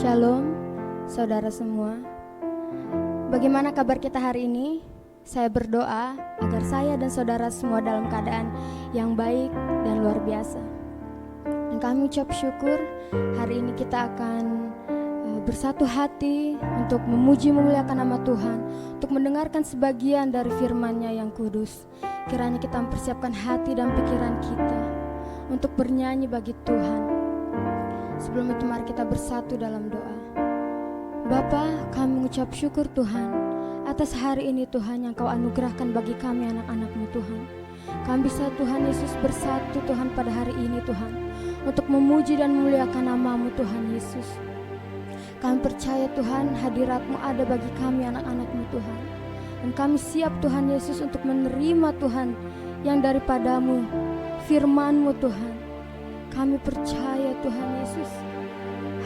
Shalom, saudara semua. Bagaimana kabar kita hari ini? Saya berdoa agar saya dan saudara semua dalam keadaan yang baik dan luar biasa. Dan kami ucap syukur hari ini kita akan bersatu hati untuk memuji memuliakan nama Tuhan, untuk mendengarkan sebagian dari firman-Nya yang kudus. Kiranya kita mempersiapkan hati dan pikiran kita untuk bernyanyi bagi Tuhan. Sebelum itu mari kita bersatu dalam doa. Bapa, kami mengucap syukur Tuhan atas hari ini Tuhan yang Kau anugerahkan bagi kami anak-anak-Mu Tuhan. Kami bisa Tuhan Yesus bersatu Tuhan pada hari ini Tuhan untuk memuji dan memuliakan nama-Mu Tuhan Yesus. Kami percaya Tuhan hadirat-Mu ada bagi kami anak-anak-Mu Tuhan. Dan kami siap Tuhan Yesus untuk menerima Tuhan yang daripada-Mu, firman-Mu Tuhan. Kami percaya Tuhan Yesus,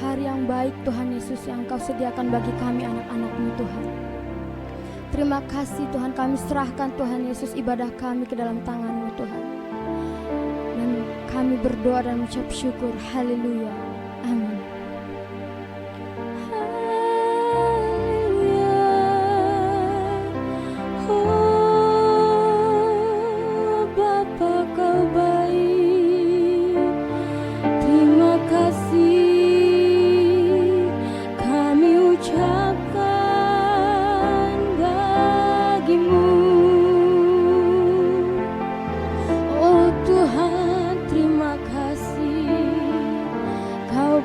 hari yang baik Tuhan Yesus yang Kau sediakan bagi kami anak-anak-Mu Tuhan. Terima kasih Tuhan, kami serahkan Tuhan Yesus ibadah kami ke dalam tangan-Mu Tuhan. Dan kami berdoa dan mengucap syukur, haleluya, amin.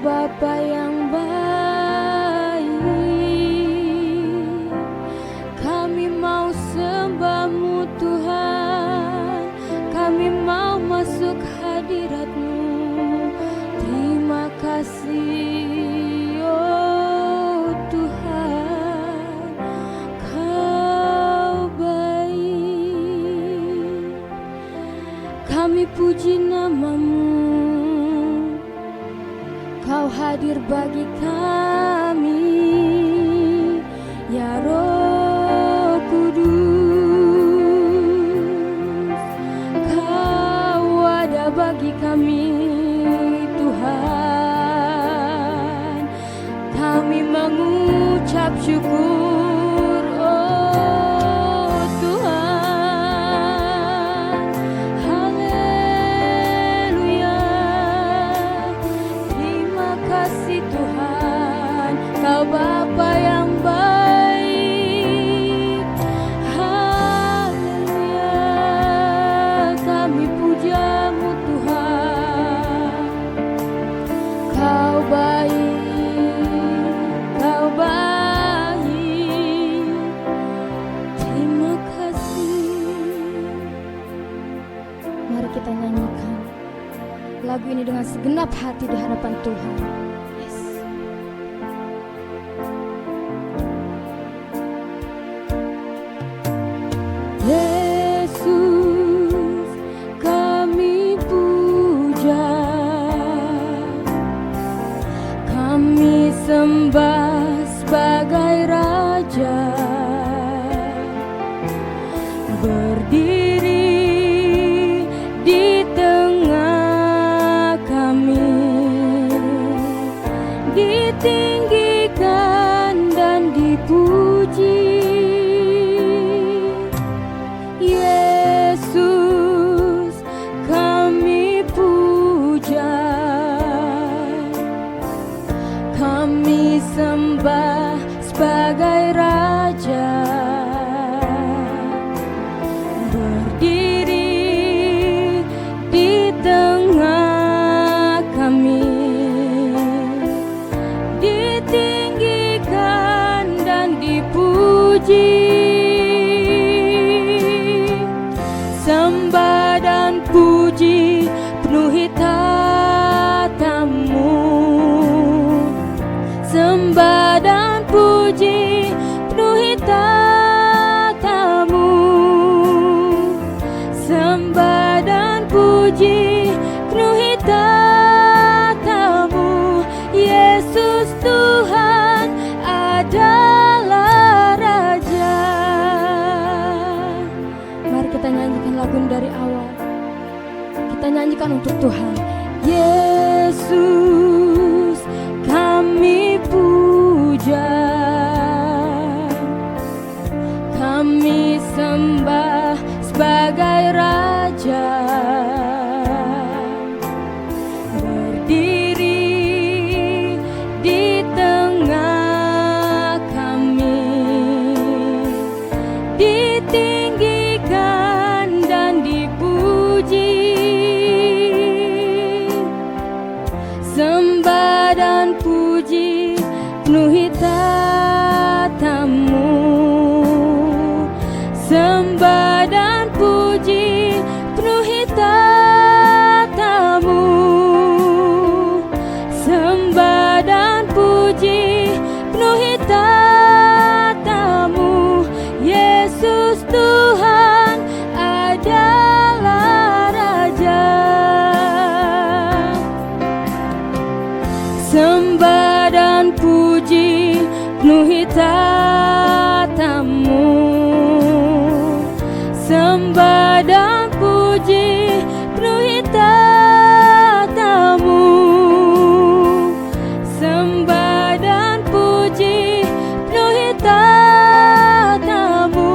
Bapa yang baik, kami mau sembah-Mu Tuhan, kami mau masuk hadirat-Mu. Terima kasih oh Tuhan, Kau baik. Kami puji nama-Mu, Kau hadir bagi kami, ya Roh Kudus. Kau ada bagi kami, Tuhan. Kami mengucap syukur, oh Tuhan. Haleluya. Terima kasih Tuhan, Kau Bapa yang baik. Haleluya. Kami puja-Mu Tuhan. Kau baik, Kau baik. Terima kasih. Mari kita nyanyikan lagu ini dengan segenap hati di hadapan Tuhan. Yes. Yesus, kami puja, kami sembah sebagai Raja, berdiri di tengah kami, ditinggikan dan dipuji. Yesus, kami puja, kami sembah sebagai Raja, berdiri di tengah kami, ditinggikan dan dipuji. Sembah dan puji penuhi tata-Mu. Sembah dan puji penuhi tata-Mu. Sembah dan puji penuhi tata-Mu. Yesus Tuhan adalah Raja. dan puji penuhi tatamu. Sembah dan puji penuhi tatamu. Sembah dan puji penuhi tatamu. Yesus Tuhan adalah Raja. Sembah dan puji penuhi tatamu. Sembah dan puji penuhi tatamu. Sembah dan puji penuhi tatamu.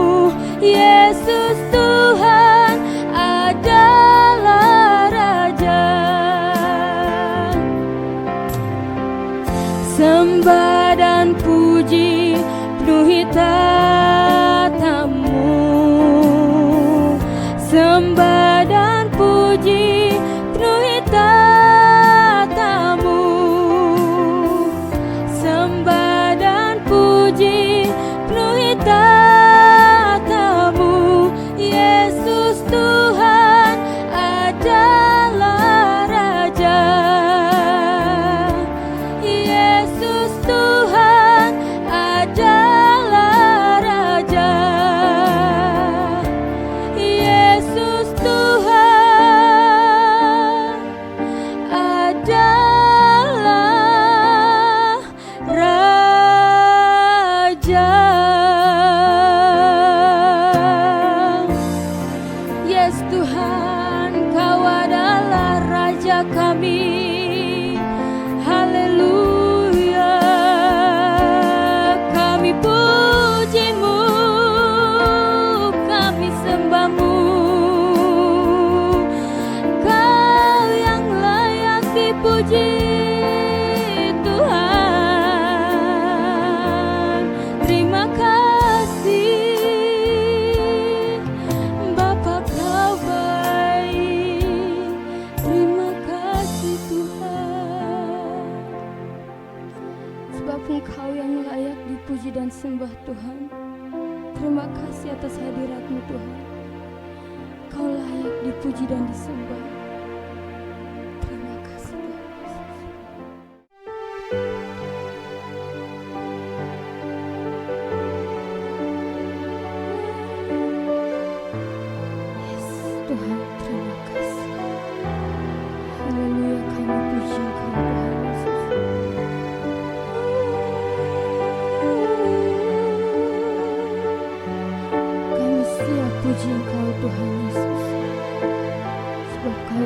Yesus Tuhan adalah Raja. Sembah dan puji penuhi tatamu. Sembah dan puji penuhi tatamu. Sembah dan puji penuhi tatamu. Yesus Tuhan adalah Raja. Yesus Tuhan adalah Raja. Yesus Tuhan adalah Raja. Yes Tuhan, Kau adalah Raja kami. Haleluya. Kami puji-Mu, kami sembah-Mu. Kau yang layak dipuji Tuhan. Terima kasih Bapa, Kau baik. Terima kasih Tuhan. Sebab Engkau yang layak dipuji dan sembah Tuhan. Terima kasih atas hadirat-Mu Tuhan. Kau layak dipuji dan disembah. Terima kasih Tuhan Yesus. Yes Tuhan, terima kasih. Haleluya, kami puji Engkau Tuhan Yesus. Kami siap puji Engkau Tuhan Yesus. Sebab Kau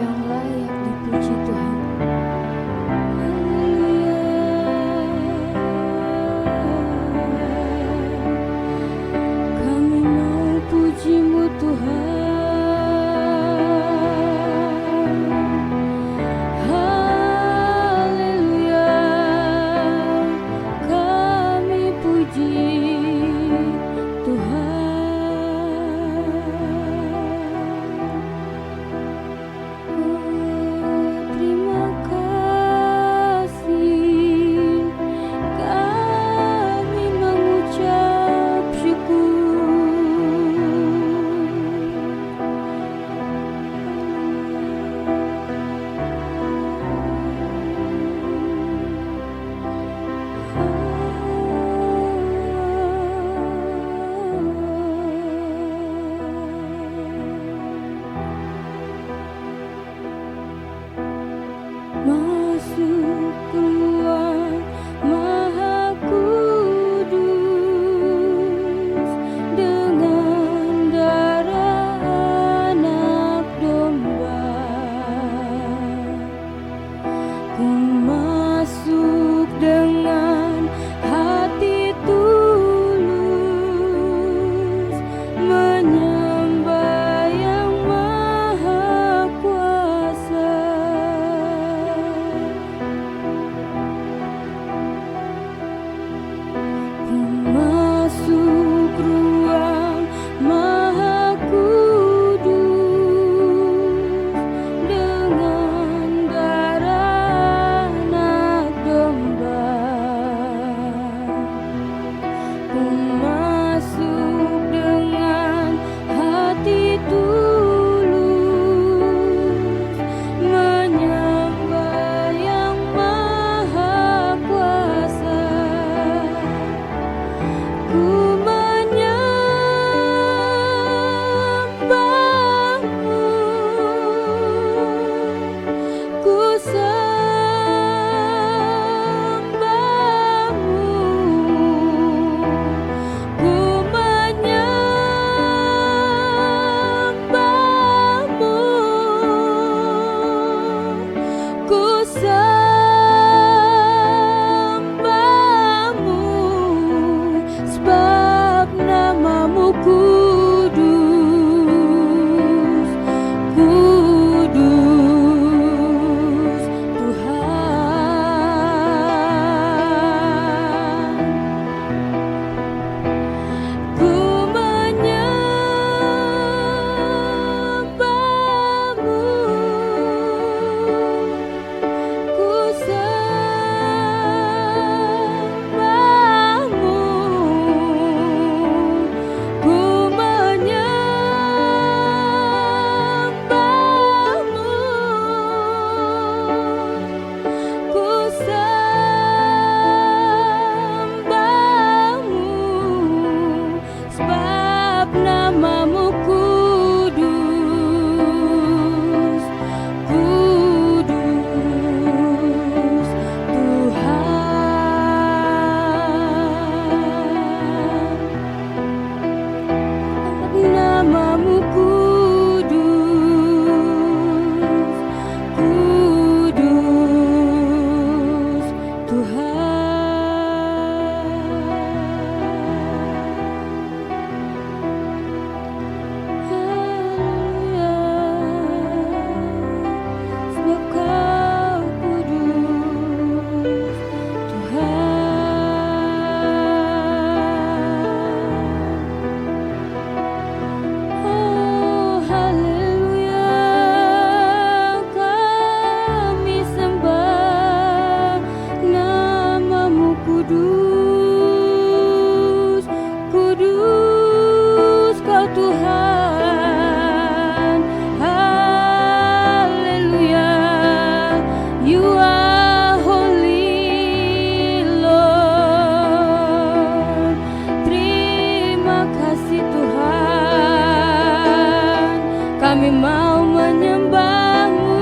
Kami mau menyembah-Mu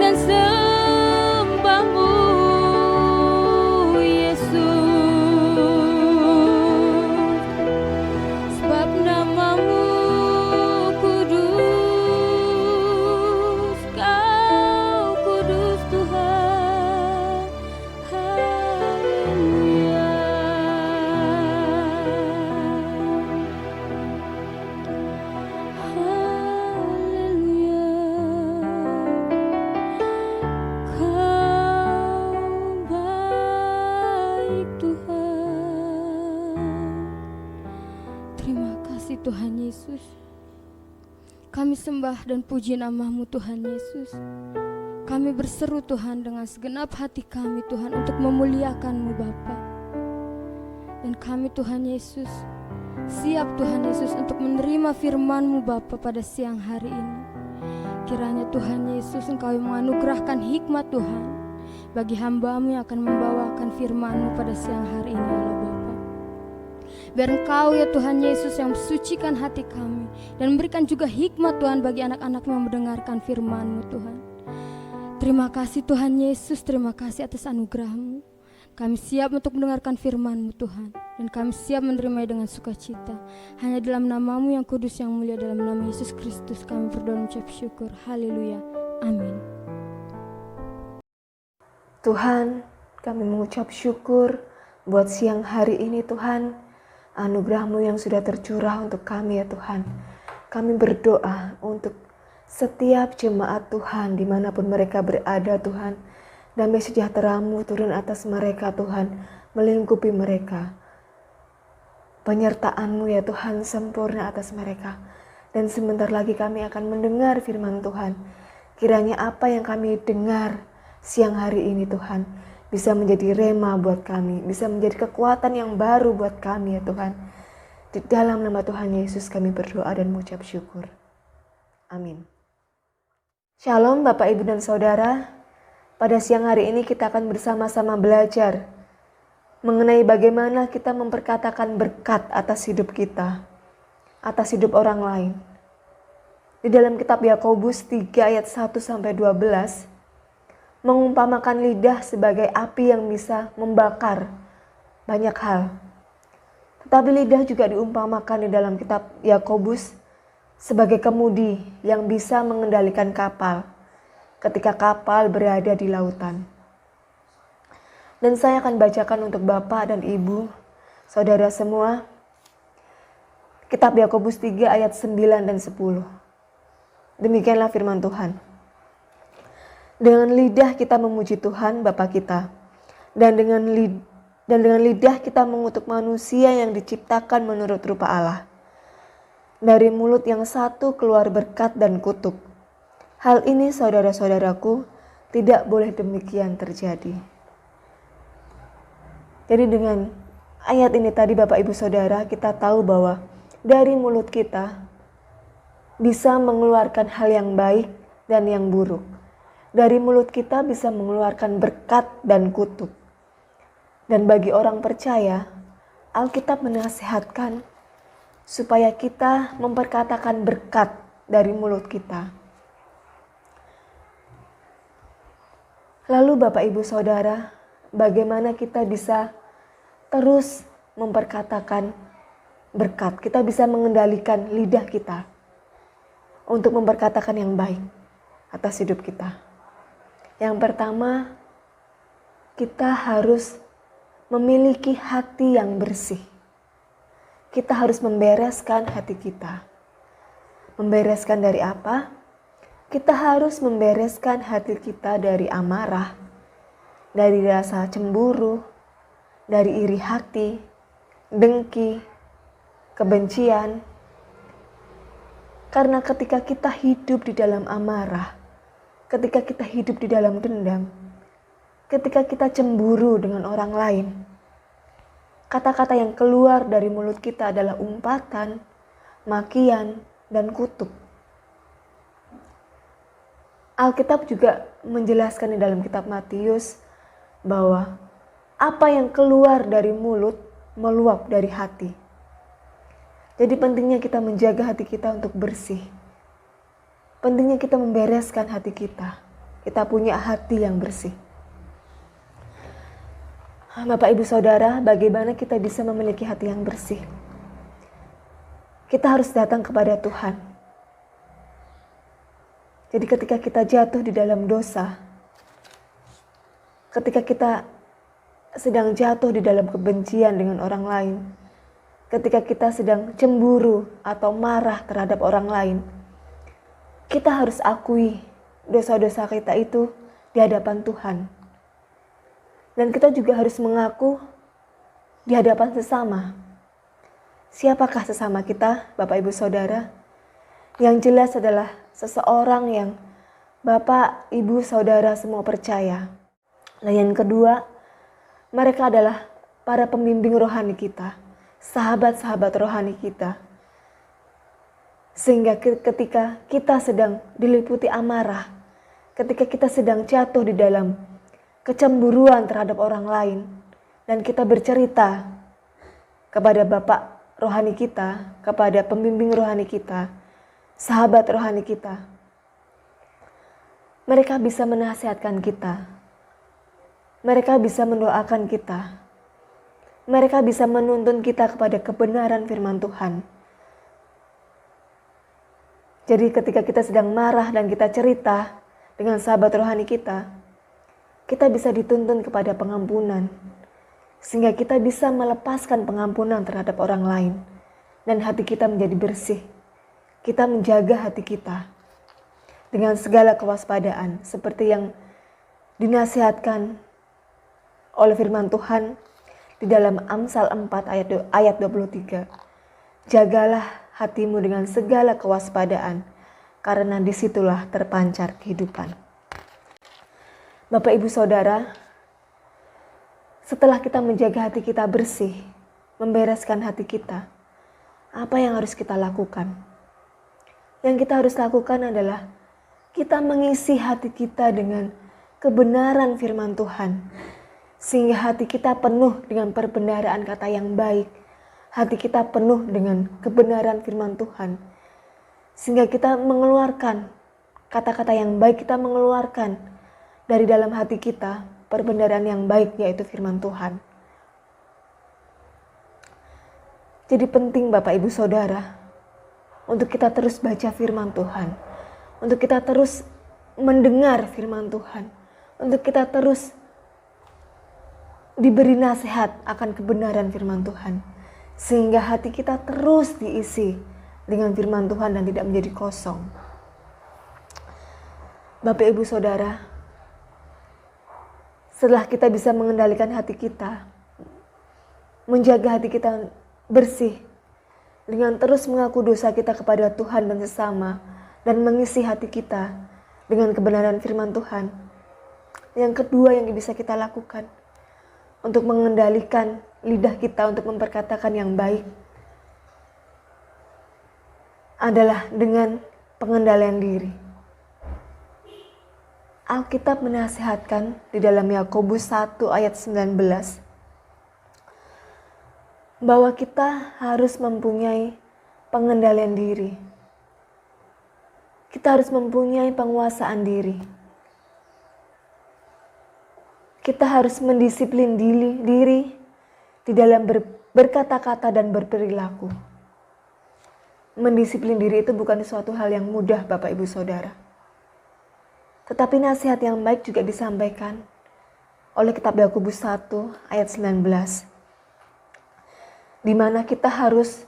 dan sembah-Mu, Yesus. Sebab nama-Mu kudus, Kau kudus Tuhan. Haleluya. Tuhan Yesus, kami sembah dan puji nama-Mu Tuhan Yesus. Kami berseru Tuhan dengan segenap hati kami Tuhan untuk memuliakan-Mu Bapa. Dan kami Tuhan Yesus siap Tuhan Yesus untuk menerima firman-Mu Bapa pada siang hari ini. Kiranya Tuhan Yesus Engkau yang menganugerahkan hikmat Tuhan bagi hamba-Mu yang akan membawakan firman-Mu pada siang hari ini, Allah Bapa. Biar Engkau ya Tuhan Yesus yang mensucikan hati kami dan memberikan juga hikmat Tuhan bagi anak-anak yang mendengarkan firman-Mu Tuhan. Terima kasih Tuhan Yesus, terima kasih atas anugerah-Mu. Kami siap untuk mendengarkan firman-Mu Tuhan, dan kami siap menerimanya dengan sukacita. Hanya dalam nama-Mu yang kudus yang mulia, dalam nama Yesus Kristus kami berdoa dan mengucap syukur. Haleluya. Amin. Tuhan, kami mengucap syukur buat siang hari ini Tuhan. Anugerah-Mu yang sudah tercurah untuk kami ya Tuhan. Kami berdoa untuk setiap jemaat Tuhan dimanapun mereka berada Tuhan. Damai sejahtera-Mu turun atas mereka Tuhan, melingkupi mereka. Penyertaan-Mu ya Tuhan sempurna atas mereka. Dan sebentar lagi kami akan mendengar firman Tuhan. Kiranya apa yang kami dengar siang hari ini Tuhan bisa menjadi rema buat kami, bisa menjadi kekuatan yang baru buat kami ya Tuhan. Di dalam nama Tuhan Yesus kami berdoa dan mengucap syukur. Amin. Shalom Bapak Ibu dan Saudara. Pada siang hari ini kita akan bersama-sama belajar mengenai bagaimana kita memperkatakan berkat atas hidup kita, atas hidup orang lain. Di dalam kitab Yakobus 3 ayat 1-12 mengumpamakan lidah sebagai api yang bisa membakar banyak hal. Tetapi lidah juga diumpamakan di dalam kitab Yakobus sebagai kemudi yang bisa mengendalikan kapal ketika kapal berada di lautan. Dan saya akan bacakan untuk Bapak dan Ibu, Saudara semua, kitab Yakobus 3 ayat 9 dan 10. Demikianlah firman Tuhan. Dengan lidah kita memuji Tuhan Bapa kita, dan dengan lidah kita mengutuk manusia yang diciptakan menurut rupa Allah. Dari mulut yang satu keluar berkat dan kutuk. Hal ini saudara-saudaraku tidak boleh demikian terjadi. Jadi dengan ayat ini tadi Bapak Ibu Saudara, kita tahu bahwa dari mulut kita bisa mengeluarkan hal yang baik dan yang buruk. Dari mulut kita bisa mengeluarkan berkat dan kutuk. Dan bagi orang percaya, Alkitab menasihatkan supaya kita memperkatakan berkat dari mulut kita. Lalu Bapak Ibu Saudara, bagaimana kita bisa terus memperkatakan berkat? Kita bisa mengendalikan lidah kita untuk memperkatakan yang baik atas hidup kita. Yang pertama, kita harus memiliki hati yang bersih. Kita harus membereskan hati kita. Membereskan dari apa? Kita harus membereskan hati kita dari amarah, dari rasa cemburu, dari iri hati, dengki, kebencian. Karena ketika kita hidup di dalam amarah, ketika kita hidup di dalam dendam, ketika kita cemburu dengan orang lain, kata-kata yang keluar dari mulut kita adalah umpatan, makian, dan kutuk. Alkitab juga menjelaskan di dalam kitab Matius bahwa apa yang keluar dari mulut meluap dari hati. Jadi pentingnya kita menjaga hati kita untuk bersih. Pentingnya kita membereskan hati kita. Kita punya hati yang bersih. Bapak, Ibu, Saudara, bagaimana kita bisa memiliki hati yang bersih? Kita harus datang kepada Tuhan. Jadi ketika kita jatuh di dalam dosa, ketika kita sedang jatuh di dalam kebencian dengan orang lain, ketika kita sedang cemburu atau marah terhadap orang lain, kita harus akui dosa-dosa kita itu di hadapan Tuhan. Dan kita juga harus mengaku di hadapan sesama. Siapakah sesama kita, Bapak, Ibu, Saudara? Yang jelas adalah seseorang yang Bapak, Ibu, Saudara semua percaya. Dan yang kedua, mereka adalah para pembimbing rohani kita, sahabat-sahabat rohani kita. Sehingga ketika kita sedang diliputi amarah, ketika kita sedang jatuh di dalam kecemburuan terhadap orang lain, dan kita bercerita kepada Bapak rohani kita, kepada pembimbing rohani kita, sahabat rohani kita, mereka bisa menasihatkan kita, mereka bisa mendoakan kita, mereka bisa menuntun kita kepada kebenaran firman Tuhan. Jadi ketika kita sedang marah dan kita cerita dengan sahabat rohani kita bisa dituntun kepada pengampunan, sehingga kita bisa melepaskan pengampunan terhadap orang lain, dan hati kita menjadi bersih. Kita menjaga hati kita dengan segala kewaspadaan, seperti yang dinasihatkan oleh firman Tuhan di dalam Amsal 4 ayat 23. Jagalah hatimu dengan segala kewaspadaan, karena disitulah terpancar kehidupan. Bapak, Ibu, Saudara, setelah kita menjaga hati kita bersih, membereskan hati kita, apa yang harus kita lakukan? Yang kita harus lakukan adalah kita mengisi hati kita dengan kebenaran firman Tuhan. Sehingga hati kita penuh dengan perbendaharaan kata yang baik. Hati kita penuh dengan kebenaran firman Tuhan. Sehingga kita mengeluarkan kata-kata yang baik, kita mengeluarkan dari dalam hati kita perbendaharaan yang baik, yaitu firman Tuhan. Jadi penting Bapak, Ibu, Saudara, untuk kita terus baca firman Tuhan, untuk kita terus mendengar firman Tuhan, untuk kita terus diberi nasihat akan kebenaran firman Tuhan, sehingga hati kita terus diisi dengan firman Tuhan dan tidak menjadi kosong. Bapak, Ibu, Saudara, setelah kita bisa mengendalikan hati kita, menjaga hati kita bersih, dengan terus mengaku dosa kita kepada Tuhan dan sesama, dan mengisi hati kita dengan kebenaran firman Tuhan. Yang kedua yang bisa kita lakukan untuk mengendalikan lidah kita untuk memperkatakan yang baik adalah dengan pengendalian diri. Alkitab menasihatkan di dalam Yakobus 1 ayat 19 bahwa kita harus mempunyai pengendalian diri. Kita harus mempunyai penguasaan diri. Kita harus mendisiplin diri di dalam berkata-kata dan berperilaku. Mendisiplin diri itu bukan suatu hal yang mudah, Bapak, Ibu, Saudara. Tetapi nasihat yang baik juga disampaikan oleh kitab Yakobus 1 ayat 19. Di mana kita harus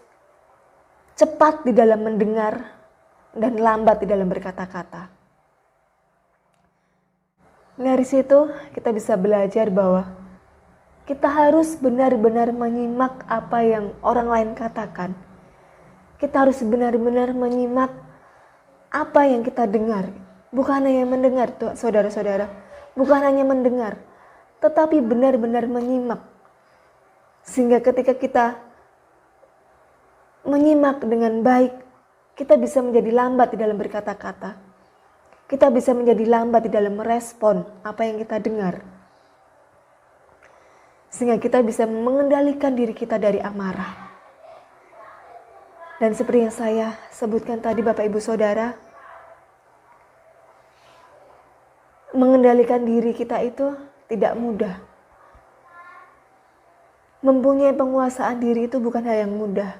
cepat di dalam mendengar dan lambat di dalam berkata-kata. Dari situ kita bisa belajar bahwa kita harus benar-benar menyimak apa yang orang lain katakan. Kita harus benar-benar menyimak apa yang kita dengar. Bukan hanya mendengar, saudara-saudara. Bukan hanya mendengar, tetapi benar-benar menyimak. Sehingga ketika kita menyimak dengan baik, kita bisa menjadi lambat di dalam berkata-kata. Kita bisa menjadi lambat di dalam merespon apa yang kita dengar. Sehingga kita bisa mengendalikan diri kita dari amarah. Dan seperti yang saya sebutkan tadi Bapak Ibu Saudara, mengendalikan diri kita itu tidak mudah. Mempunyai penguasaan diri itu bukan hal yang mudah.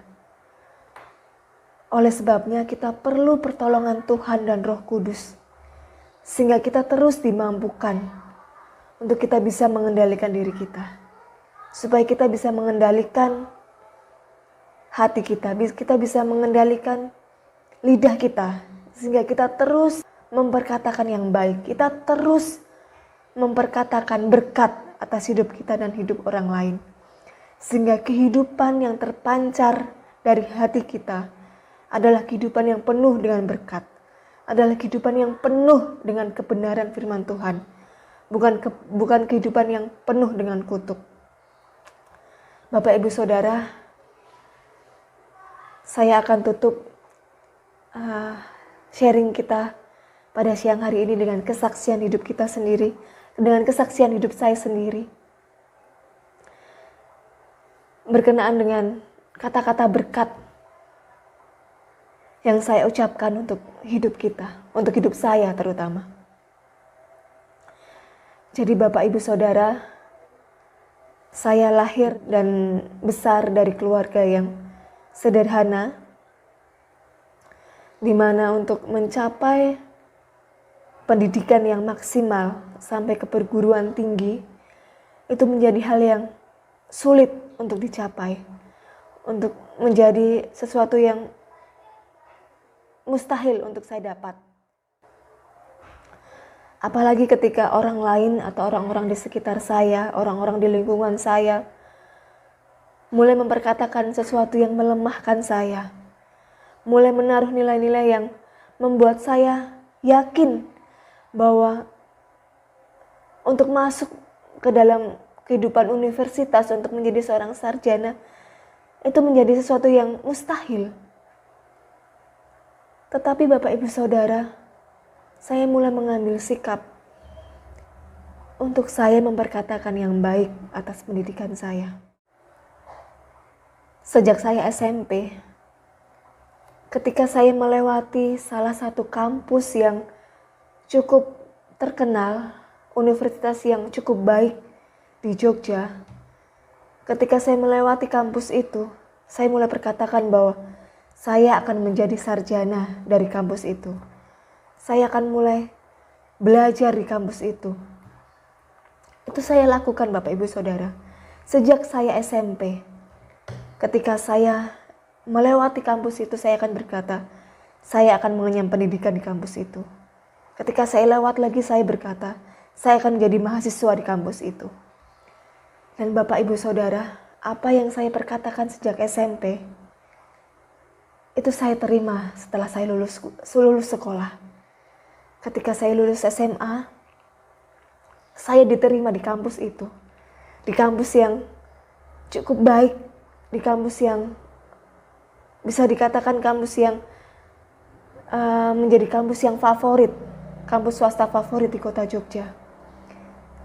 Oleh sebabnya kita perlu pertolongan Tuhan dan Roh Kudus. Sehingga kita terus dimampukan untuk kita bisa mengendalikan diri kita. Supaya kita bisa mengendalikan hati kita bisa mengendalikan lidah kita, sehingga kita terus memperkatakan yang baik, kita terus memperkatakan berkat atas hidup kita dan hidup orang lain, sehingga kehidupan yang terpancar dari hati kita adalah kehidupan yang penuh dengan berkat, adalah kehidupan yang penuh dengan kebenaran firman Tuhan, bukan kehidupan yang penuh dengan kutuk. Bapak Ibu Saudara, saya akan tutup sharing kita pada siang hari ini dengan kesaksian hidup kita sendiri, dengan kesaksian hidup saya sendiri. Berkenaan dengan kata-kata berkat yang saya ucapkan untuk hidup kita, untuk hidup saya terutama. Jadi Bapak Ibu Saudara, saya lahir dan besar dari keluarga yang sederhana, di mana untuk mencapai pendidikan yang maksimal sampai ke perguruan tinggi itu menjadi hal yang sulit untuk dicapai, untuk menjadi sesuatu yang mustahil untuk saya dapat. Apalagi ketika orang lain atau orang-orang di sekitar saya, orang-orang di lingkungan saya mulai memperkatakan sesuatu yang melemahkan saya, mulai menaruh nilai-nilai yang membuat saya yakin bahwa untuk masuk ke dalam kehidupan universitas, untuk menjadi seorang sarjana, itu menjadi sesuatu yang mustahil. Tetapi Bapak Ibu Saudara, saya mulai mengambil sikap untuk saya memperkatakan yang baik atas pendidikan saya. Sejak saya SMP, ketika saya melewati salah satu kampus yang cukup terkenal, universitas yang cukup baik di Jogja, ketika saya melewati kampus itu, saya mulai berkatakan bahwa saya akan menjadi sarjana dari kampus itu. Saya akan mulai belajar di kampus itu. Itu saya lakukan Bapak Ibu Saudara. Sejak saya SMP, ketika saya melewati kampus itu, saya akan berkata, saya akan mengenyam pendidikan di kampus itu. Ketika saya lewat lagi, saya berkata, saya akan menjadi mahasiswa di kampus itu. Dan Bapak Ibu Saudara, apa yang saya perkatakan sejak SMP, itu saya terima setelah saya lulus sekolah. Ketika saya lulus SMA, saya diterima di kampus itu. Di kampus yang cukup baik, di kampus yang bisa dikatakan kampus yang menjadi kampus yang favorit, kampus swasta favorit di kota Jogja.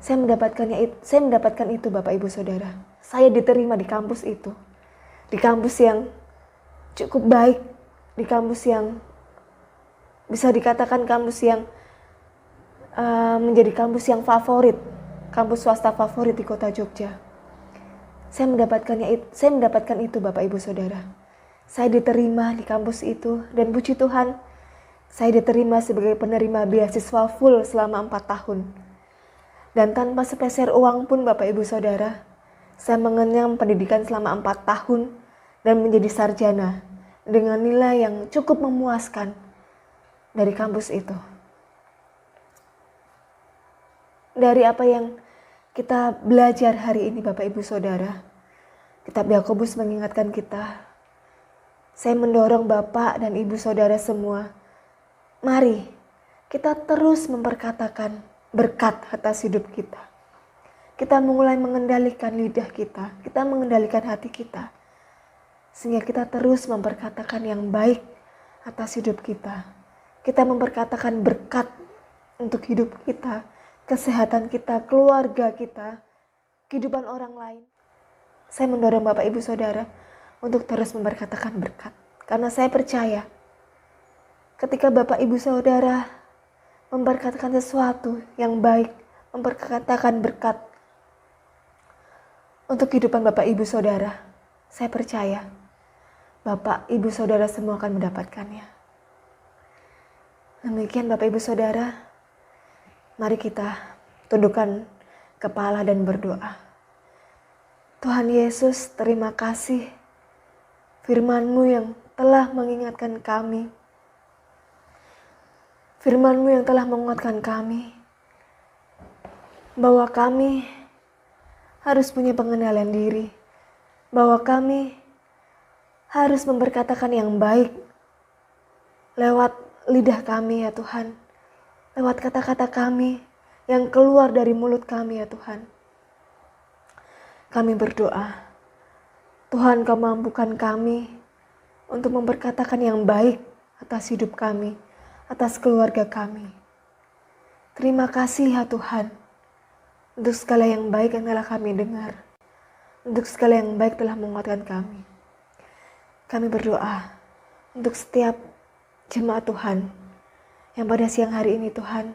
Saya mendapatkan itu Bapak Ibu Saudara. Saya diterima di kampus itu. Di kampus yang cukup baik, di kampus yang bisa dikatakan kampus yang menjadi kampus yang favorit, kampus swasta favorit di kota Jogja. Saya mendapatkan itu Bapak Ibu Saudara. Saya diterima di kampus itu, dan puji Tuhan, saya diterima sebagai penerima beasiswa full selama 4 tahun. Dan tanpa sepeser uang pun Bapak Ibu Saudara, saya mengenyam pendidikan selama 4 tahun dan menjadi sarjana dengan nilai yang cukup memuaskan dari kampus itu. Dari apa yang kita belajar hari ini Bapak Ibu Saudara, Kitab Yakobus mengingatkan kita, saya mendorong Bapak dan Ibu Saudara semua, mari kita terus memperkatakan berkat atas hidup kita. Kita mulai mengendalikan lidah kita, kita mengendalikan hati kita. Sehingga kita terus memperkatakan yang baik atas hidup kita. Kita memperkatakan berkat untuk hidup kita, kesehatan kita, keluarga kita, kehidupan orang lain. Saya mendorong Bapak Ibu Saudara untuk terus memperkatakan berkat. Karena saya percaya ketika Bapak Ibu Saudara memperkatakan sesuatu yang baik, memperkatakan berkat untuk kehidupan Bapak Ibu Saudara, saya percaya Bapak Ibu Saudara semua akan mendapatkannya. Demikian Bapak Ibu Saudara, mari kita tundukkan kepala dan berdoa. Tuhan Yesus, terima kasih firman-Mu yang telah mengingatkan kami, firman-Mu yang telah menguatkan kami, bahwa kami harus punya pengenalan diri, bahwa kami harus memperkatakan yang baik lewat lidah kami ya Tuhan, lewat kata-kata kami yang keluar dari mulut kami ya Tuhan. Kami berdoa, Tuhan Kau mampukan kami untuk memperkatakan yang baik atas hidup kami, atas keluarga kami. Terima kasih ya Tuhan, untuk segala yang baik yang telah kami dengar, untuk segala yang baik telah menguatkan kami. Kami berdoa untuk setiap jemaat Tuhan yang pada siang hari ini Tuhan,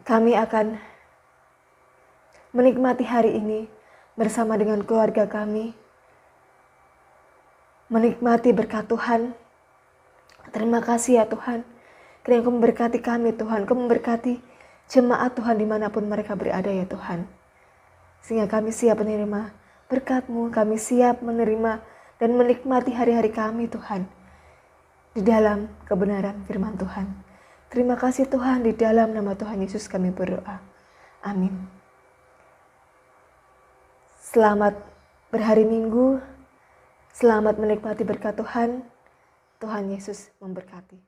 kami akan menikmati hari ini bersama dengan keluarga kami, menikmati berkat Tuhan. Terima kasih ya Tuhan, kiranya Kau memberkati kami Tuhan, Kau memberkati jemaat Tuhan dimanapun mereka berada ya Tuhan. Sehingga kami siap menerima berkat-Mu, kami siap menerima dan menikmati hari-hari kami Tuhan, di dalam kebenaran firman Tuhan. Terima kasih Tuhan, di dalam nama Tuhan Yesus kami berdoa. Amin. Selamat berhari Minggu, selamat menikmati berkat Tuhan. Tuhan Yesus memberkati.